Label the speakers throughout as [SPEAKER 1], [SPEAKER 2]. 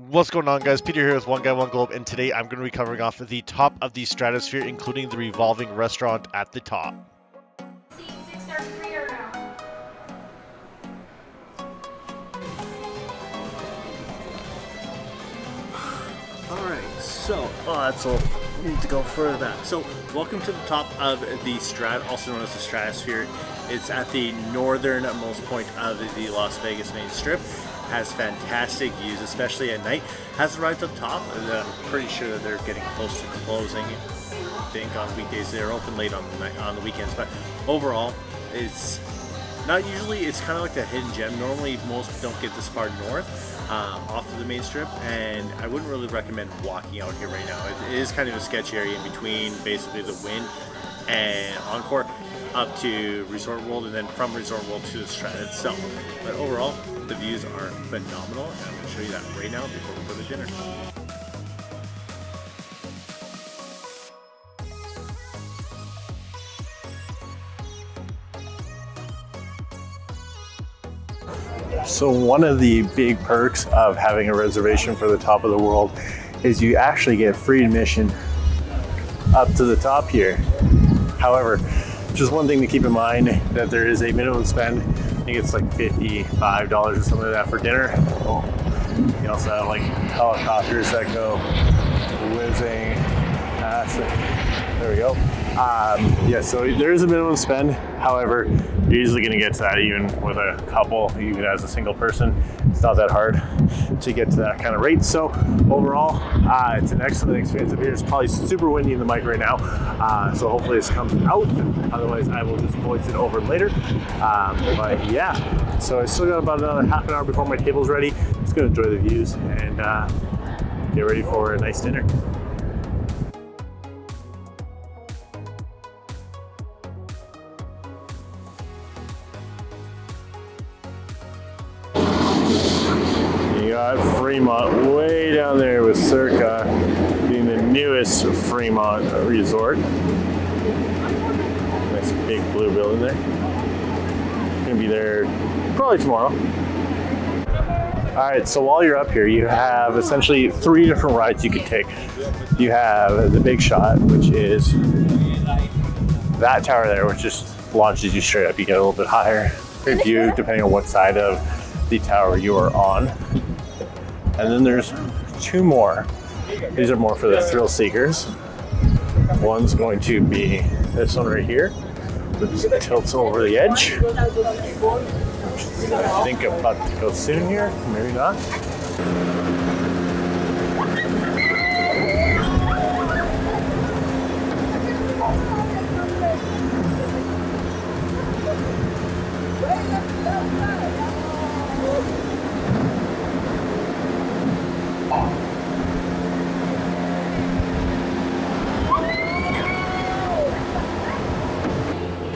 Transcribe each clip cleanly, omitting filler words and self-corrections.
[SPEAKER 1] What's going on, guys? Peter here with One Guy One Globe, and today I'm going to be covering off the top of the Stratosphere, including the revolving restaurant at the top.
[SPEAKER 2] Alright, so that's all. We need to go further back. So, welcome to the top of the also known as the Stratosphere. It's at the northernmost point of the Las Vegas main strip. Has fantastic views, especially at night. Has arrived up top, and I'm pretty sure that they're getting close to closing. I think on weekdays they're open late on the night, on the weekends, but overall, it's not usually. It's kind of like the hidden gem. Normally, most don't get this far north. Off of the main strip, and I wouldn't really recommend walking out here right now. It is kind of a sketchy area in between basically the Wynn and Encore up to Resort World, and then from Resort World to the Strat itself. But overall, the views are phenomenal, and I'm going to show you that right now before we go to dinner.
[SPEAKER 3] So one of the big perks of having a reservation for the top of the world is you actually get free admission up to the top here. However, just one thing to keep in mind, that there is a minimum spend. I think it's like $55 or something like that for dinner. Oh, you also have like helicopters that go whizzing past it. There we go. Yeah, so there is a minimum spend. However, you're easily going to get to that even with a couple, even as a single person. It's not that hard to get to that kind of rate. So overall, it's an excellent experience up here. It's probably super windy in the mic right now, so hopefully this comes out. Otherwise, I will just voice it over later. But yeah, so I still got about another half an hour before my table's ready. Just going to enjoy the views and get ready for a nice dinner. Got Fremont way down there with Circa being the newest Fremont resort. Nice big blue building there. Gonna be there probably tomorrow. Alright, so while you're up here, you have essentially 3 different rides you can take. You have the Big Shot, which is that tower there, which just launches you straight up. You get a little bit higher view depending on what side of the tower you are on. And then there's 2 more. These are more for the thrill seekers. One's going to be this one right here, which tilts over the edge. I think I'm about to go soon here, maybe not.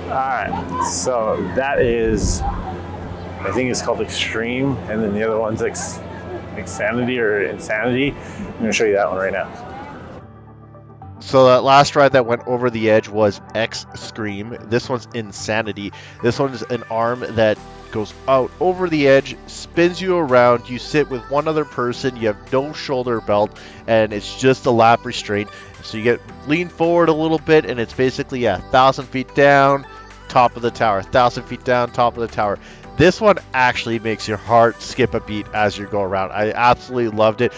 [SPEAKER 3] Alright, so that is, I think it's called Extreme, and then the other one's Xanity or Insanity. I'm going to show you that one right now.
[SPEAKER 1] So that last ride that went over the edge was X-Scream. This one's Insanity. This one's an arm that goes out over the edge, spins you around. You sit with one other person. You have no shoulder belt, and it's just a lap restraint. So you get lean forward a little bit, and it's basically, yeah, 1,000 feet down, top of the tower, 1,000 feet down, top of the tower. This one actually makes your heart skip a beat as you go around. I absolutely loved it.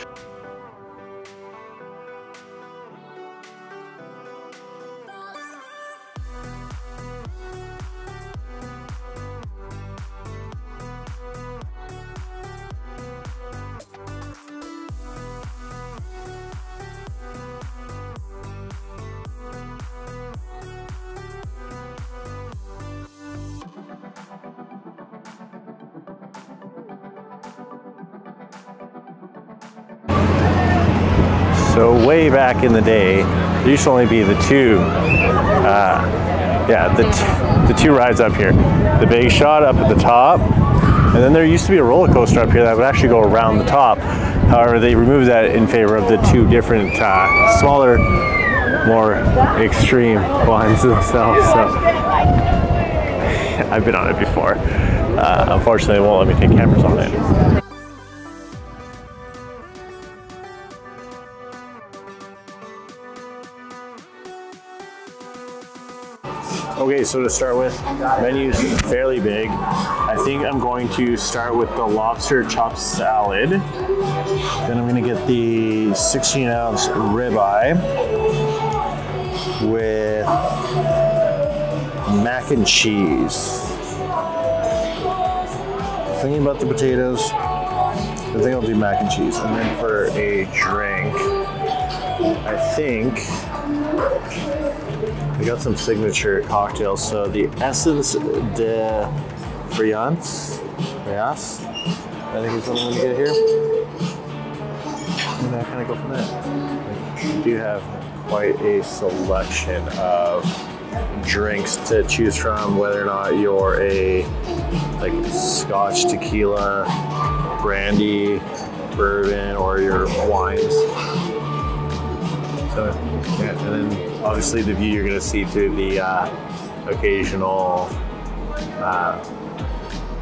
[SPEAKER 3] So way back in the day, there used to only be the 2, the 2 rides up here. The Big Shot up at the top, and then there used to be a roller coaster up here that would actually go around the top. However, they removed that in favor of the 2 different, smaller, more extreme ones themselves. So I've been on it before. Unfortunately, they won't let me take cameras on it. Okay, so to start with, menu's fairly big. I think I'm going to start with the lobster chopped salad. Then I'm gonna get the 16-ounce ribeye with mac and cheese. Thinking about the potatoes, I think I'll do mac and cheese. And then for a drink, I think we got some signature cocktails. So the Essence de Friance, I think is what I'm gonna get here. And I kind of go from there. We do have quite a selection of drinks to choose from, whether or not you're a like Scotch, tequila, brandy, bourbon, or your wines. So yeah, and then obviously the view you're gonna see through the occasional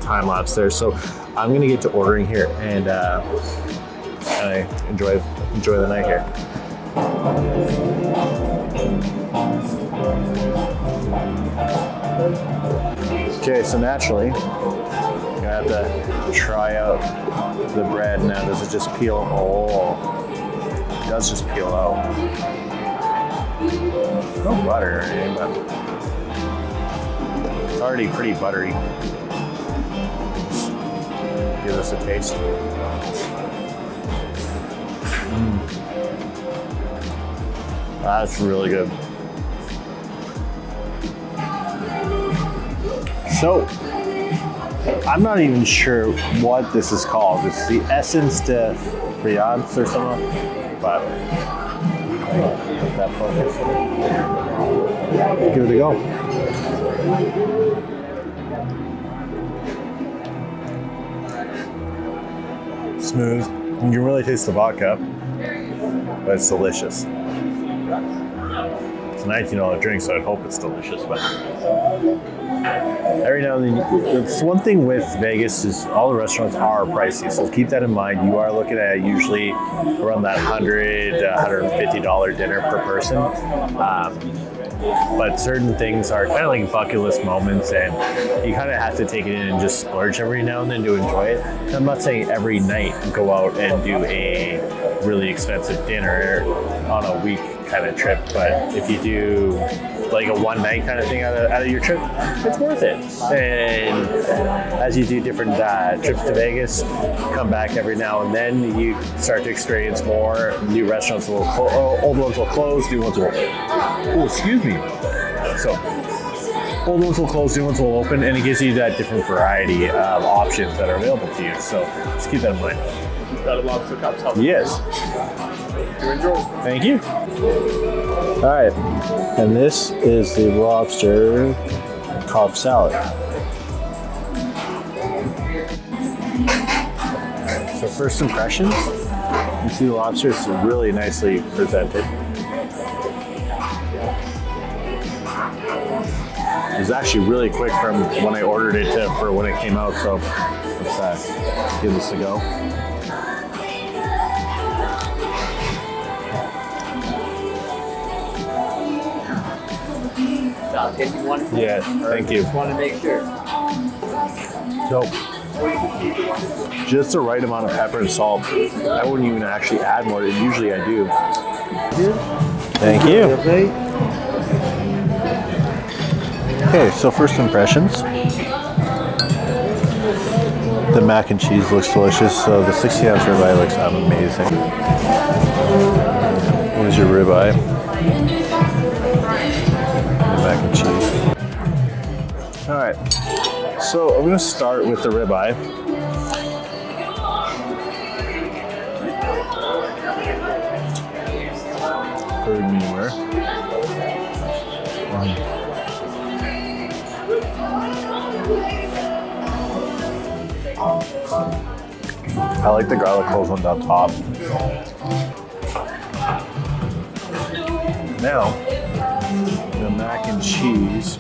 [SPEAKER 3] time lapse there. So I'm gonna get to ordering here and I enjoy the night here. Okay, so naturally, I'm gonna have to try out the bread now. Does it just peel? Oh, it does just peel out. No butter or anything, but it's already pretty buttery. Let's give this a taste. That's really good. So, I'm not even sure what this is called. It's the Essence de Friance or something, but that focus. Give it a go. Smooth. You can really taste the vodka, but it's delicious. It's a $19 drink, so I hope it's delicious. But every now and then, it's one thing with Vegas is all the restaurants are pricey, so keep that in mind. You are looking at usually around that $100 to $150 dinner per person. But certain things are kind of like bucket list moments, and you kind of have to take it in and just splurge every now and then to enjoy it. And I'm not saying every night go out and do a really expensive dinner on a week kind of trip, but if you do like a one night kind of thing out of your trip, it's worth it. And as you do different trips to Vegas, come back every now and then, you start to experience more. New restaurants will old ones will close, new ones will So old ones will close, new ones will open, and it gives you that different variety of options that are available to you. So just keep that in mind.
[SPEAKER 2] Got a lobster cups.
[SPEAKER 3] Yes.
[SPEAKER 2] You enjoy.
[SPEAKER 3] Thank you. All right, and this is the lobster Cobb salad. So first impressions, you see the lobster is really nicely presented. It was actually really quick from when I ordered it to for when it came out, so let's give this a go. Yeah, thank you.
[SPEAKER 2] Just want to make sure.
[SPEAKER 3] So, just the right amount of pepper and salt. I wouldn't even actually add more. Usually I do. Thank you. Okay, so first impressions. The mac and cheese looks delicious. So the 60-ounce ribeye looks amazing. Here's your ribeye. Mac and cheese. All right, so I'm gonna start with the ribeye. Third medium rare. I like the garlic cloves on the top. Now, the mac and cheese.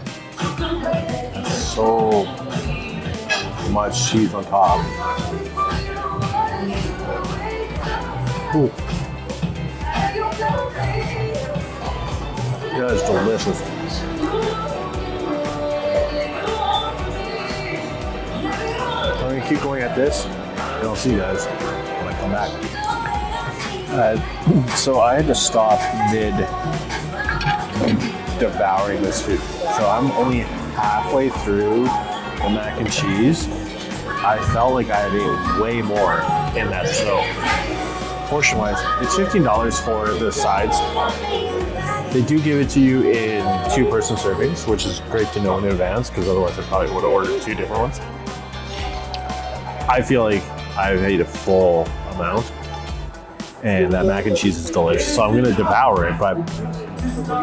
[SPEAKER 3] So much cheese on top. Ooh. That is delicious. keep going at this, and I'll see you guys when I come back. So I had to stop mid devouring this food. So I'm only halfway through the mac and cheese. I felt like I had ate way more in that. So portion-wise, it's $15 for the sides. They do give it to you in 2-person servings, which is great to know in advance, because otherwise I probably would have ordered 2 different ones. I feel like I've ate a full amount, and that mac and cheese is delicious. So I'm gonna devour it, but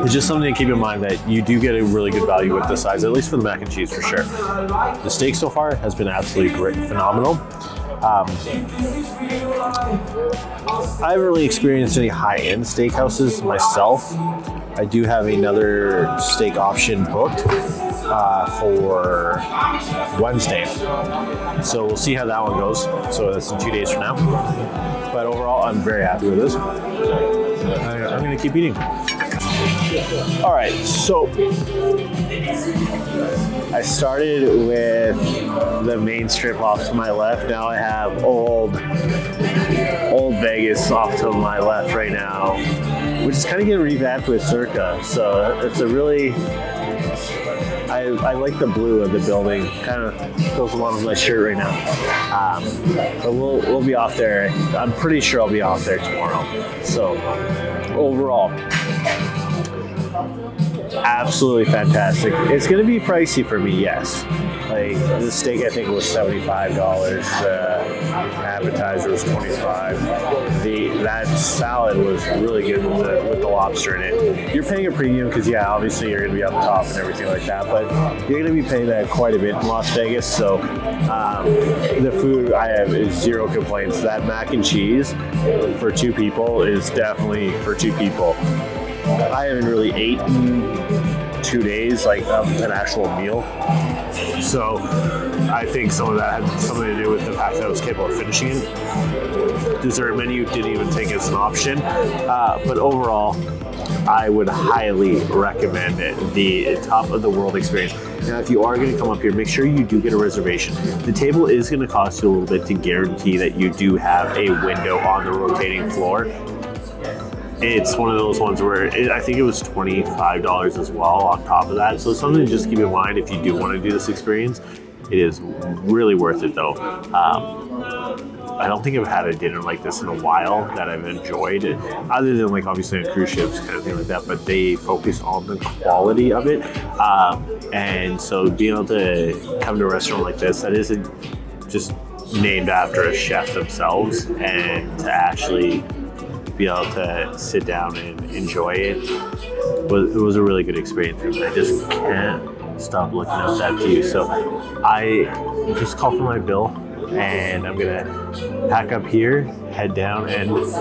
[SPEAKER 3] it's just something to keep in mind that you do get a really good value with the sides, at least for the mac and cheese for sure. The steak so far has been absolutely great, phenomenal. I haven't really experienced any high-end steakhouses myself. I do have another steak option booked for Wednesday. So we'll see how that one goes. So that's in 2 days from now. But overall, I'm very happy with this. I'm gonna keep eating. All right, so I started with the main strip off to my left. Now I have old Vegas off to my left right now, which is kind of getting revamped with Circa. So it's a really, I like the blue of the building. Kind of goes along with my shirt right now. But we'll be off there. I'm pretty sure I'll be off there tomorrow. So overall, absolutely fantastic. It's going to be pricey for me, yes. Like the steak, I think was $75. Appetizer was $25. That salad was really good with the lobster in it. You're paying a premium because, yeah, obviously you're going to be on the top and everything like that, but you're going to be paying that quite a bit in Las Vegas. So the food I have is zero complaints. That mac and cheese for 2 people is definitely for 2 people. I haven't really eaten 2 days, like an actual meal. So I think some of that had something to do with the fact that I was capable of finishing it. Dessert menu didn't even take as an option. But overall, I would highly recommend it. The top of the world experience. Now, if you are going to come up here, make sure you do get a reservation. The table is going to cost you a little bit to guarantee that you do have a window on the rotating floor. It's one of those ones where I think it was $25 as well on top of that. So it's something to just keep in mind if you do want to do this experience. It is really worth it though. I don't think I've had a dinner like this in a while that I've enjoyed, other than like obviously on cruise ships, kind of thing like that, but they focus on the quality of it. And so being able to come to a restaurant like this that isn't just named after a chef themselves, and to actually be able to sit down and enjoy it was a really good experience. I just can't stop looking at that view. So I just called for my bill, and I'm gonna pack up here, head down, and it's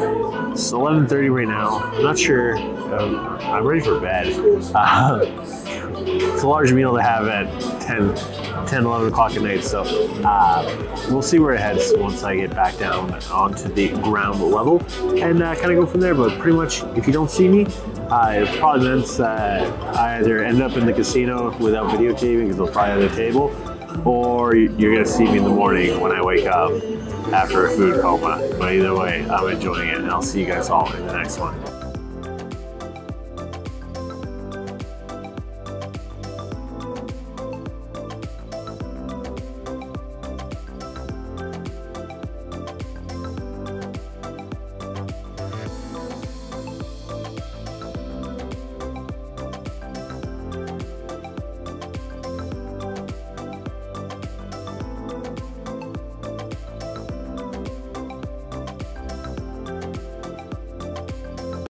[SPEAKER 3] 11:30 right now. I'm not sure. I'm ready for bed. It's a large meal to have at 10, 11 o'clock at night, so we'll see where it heads once I get back down onto the ground level, and kind of go from there. But pretty much, if you don't see me, it probably means that I either end up in the casino without videotaping because I'll probably have a table, or you're going to see me in the morning when I wake up after a food coma. But either way, I'm enjoying it, and I'll see you guys all in the next one.